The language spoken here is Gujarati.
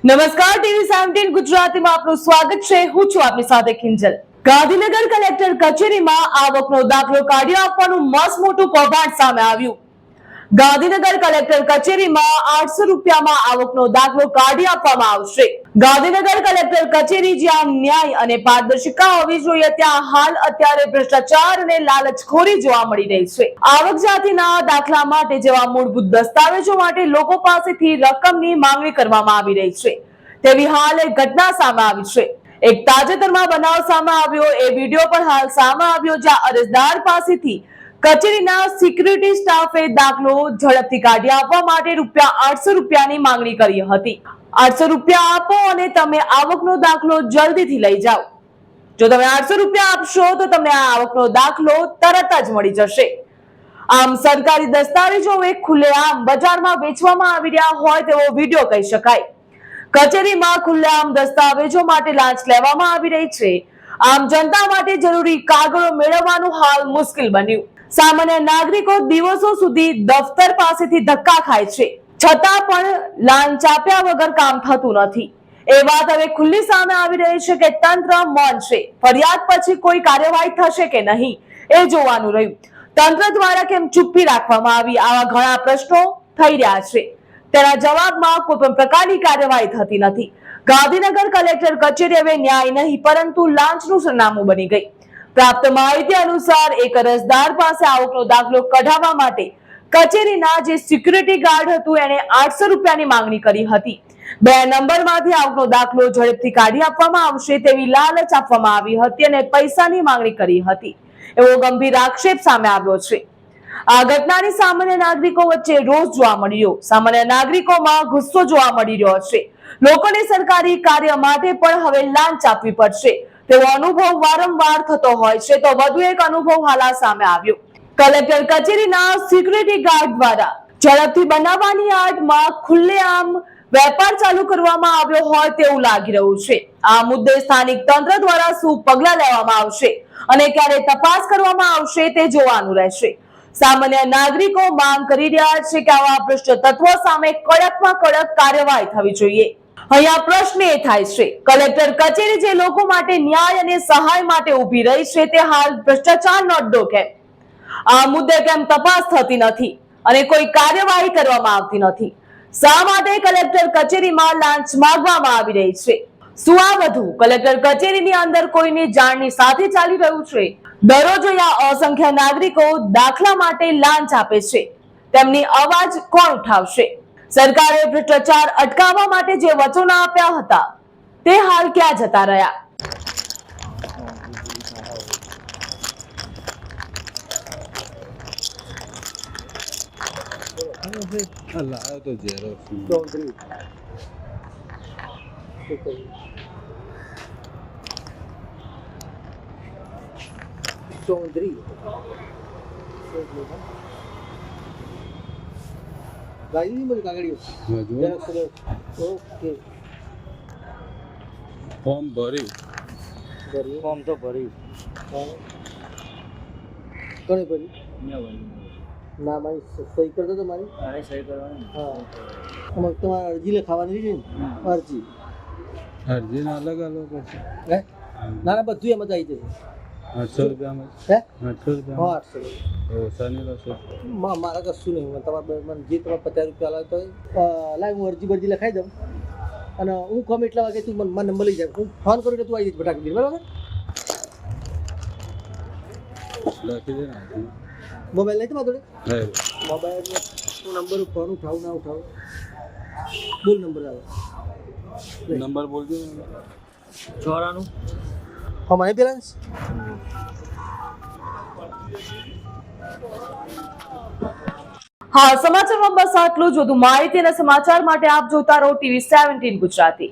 નમસ્કાર, ટીવી 17 ગુજરાતીમાં આપનું સ્વાગત છે. હું છું આપની સાથે કિંજલ. ગાંધીનગર કલેક્ટર કચેરીમાં આવકનો દાખલો કાઢી આપવાનું મસ્ત મોટું કૌભાંડ સામે આવ્યું. ગાંધીનગર કલેક્ટર કચેરીમાં 800 રૂપિયામાં આવકનો દાખલો કાઢી આપવામાં આવશે. ગાંધીનગર કલેક્ટર કચેરી જ્યાં ન્યાય અને પારદર્શિતા હોવી જોઈએ, ત્યાં અત્યારે ભ્રષ્ટાચાર અને લાલચખોરી જોવા મળી રહી છે. આવક જાતિના દાખલા માટે જેવા મૂળભૂત દસ્તાવેજો માટે લોકો પાસેથી રકમની માંગણી કરવામાં આવી રહી છે, તેવી હાલ એક ઘટના સામે આવી છે. એક તાજેતરમાં બનાવ સામે આવ્યો. એ વિડીયો પણ હાલ સામે આવ્યો, જ્યાં અરજદાર પાસેથી કચેરીના સિક્યુરિટી સ્ટાફે દાખલો ઝડપથી કાઢી આપવા માટે ₹800 માંગણી કરી હતી. 800 રૂપિયા આપો અને તમે આવકનો દાખલો જલ્દીથી લઈ જાઓ. જો તમે 800 રૂપિયા આપશો તો તમને આ આવકનો દાખલો તરત જ મળી જશે. આમ સરકારી દસ્તાવેજો ખુલ્લેઆમ બજારમાં વેચવામાં આવી રહ્યા હોય તેવો વિડીયો કહી શકાય. કચેરીમાં ખુલ્લેઆમ દસ્તાવેજો માટે લાંચ લેવામાં આવી રહી છે. આમ જનતા માટે જરૂરી કાગળો મેળવવાનું હાલ મુશ્કેલ બન્યું. સામાન્ય નાગરિકો દિવસો સુધી દફતર પાસેથી ધક્કા ખાય છે, છતાં પણ લાંચ આપ્યા વગર કામ થતું નથી. એ વાત હવે ખુલ્લી સામે આવી રહી છે કે તંત્ર મૌન છે. ફરિયાદ પછી કોઈ કાર્યવાહી થશે કે નહીં એ જોવાનું રહ્યું. તંત્ર દ્વારા કેમ ચૂપ્પી રાખવામાં આવી, આવા ઘણા પ્રશ્નો થઈ રહ્યા છે. તેના જવાબમાં કોઈ પણ પ્રકારની કાર્યવાહી થતી નથી. ગાંધીનગર કલેક્ટર કચેરી હવે ન્યાય નહીં પરંતુ લાંચનું સરનામું બની ગઈ. પ્રાપ્ત માહિતી અનુસાર એક અરજદાર પાસે આવકનો દાખલો કઢાવવા માટે કચેરીના જે સિક્યુરિટી ગાર્ડ હતું એણે 800 રૂપિયાની માંગણી કરી હતી. 2 નંબરમાંથી આવકનો દાખલો ઝડપથી કાઢી આપવામાં આવશે તેવી લાલચ આપવામાં આવી હતી અને પૈસાની માંગણી કરી હતી, એવો ગંભીર આક્ષેપ સામે આવ્યો છે. આ ઘટનાની સામાન્ય નાગરિકો વચ્ચે રોષ જોવા મળ્યો. સામાન્ય નાગરિકોમાં ગુસ્સો જોવા મળી રહ્યો છે. લોકોને સરકારી કાર્ય માટે પણ હવે લાંચ આપવી પડશે તેવો અનુભવ વારંવાર થતો હોય છે. તો વધુ એક અનુભવ હાલ સામે આવ્યો. કલેક્ટર કચેરીના સિક્યુરિટી ગાર્ડ દ્વારા ઝડપથી બનાવવાની આડમાં ખુલ્લેઆમ વેપાર ચાલુ કરવામાં આવ્યો હોય તેવું લાગી રહ્યું છે. આ મુદ્દે સ્થાનિક તંત્ર દ્વારા શું પગલાં લેવામાં આવશે અને ક્યારે તપાસ કરવામાં આવશે તે જોવાનું રહેશે. સામાન્ય નાગરિકો માંગ કરી રહ્યા છે કે આવા ભ્રષ્ટ તત્વો સામે કડકમાં કડક કાર્યવાહી થવી જોઈએ. અહીંયા પ્રશ્ન એ થાય છે, કલેક્ટર કચેરી જે લોકો માટે ન્યાય અને સહાય માટે ઊભી રહી છે, તે હાલ ભ્રષ્ટાચારનો અડ્ડો કેમ? આ મુદ્દે કેમ તપાસ થતી નથી અને કોઈ કાર્યવાહી કરવામાં આવતી નથી? શા માટે કલેક્ટર કચેરીમાં લાંચ માંગવામાં આવી રહી છે? શું આ બધું કલેક્ટર કચેરીની અંદર કોઈની જાણની સાથે ચાલી રહ્યું છે? દરરોજ અહીંયા અસંખ્ય નાગરિકો દાખલા માટે લાંચ આપે છે, તેમની અવાજ કોણ ઉઠાવશે? સરકારે ભ્રષ્ટાચાર અટકાવવા માટે જે વચનો આપ્યા હતા તે હાલ ક્યાં જતા રહ્યા? चौधरी गाड़ी मुझे कागड़ी ओके फॉर्म भरी फॉर्म तो भरी कौन भरी ना भाई सही कर दो तुम्हारी अरे सही करवानी हाँ तुम्हारा अर्जी लिखावानी है अर्जी अर्जी ना अलग अलग है ना ना બધું એમ જ આવી જશે 800 રૂપિયામાં હે 800 રૂપિયા હા 800 ઓછા નહીં રહેશે મારા કશું નહીં. તમારે મને જે તમારે 50 રૂપિયા લાવે તો લાવ હું અરજી લખાઈ દઉં અને હું કમ એટલા વાગે તું મને નંબર લઈ જાય. હું ફોન કરું એટલે તું આવી જઈશ બટાકી દે, બરાબર? લખી દે ને મોબાઈલ નહીં તમારા જોડે? મોબાઈલ નંબર ફોન ઉઠાવું ના ઉઠાવું? બોલ નંબર આવે. નંબર બોલજો. 94 હા મારી બેલેન્સ હા, સમાચારમાં બસ આટલું જ. વધુ માહિતી અને સમાચાર માટે આપ જોતા રહો ટીવી 17 ગુજરાતી.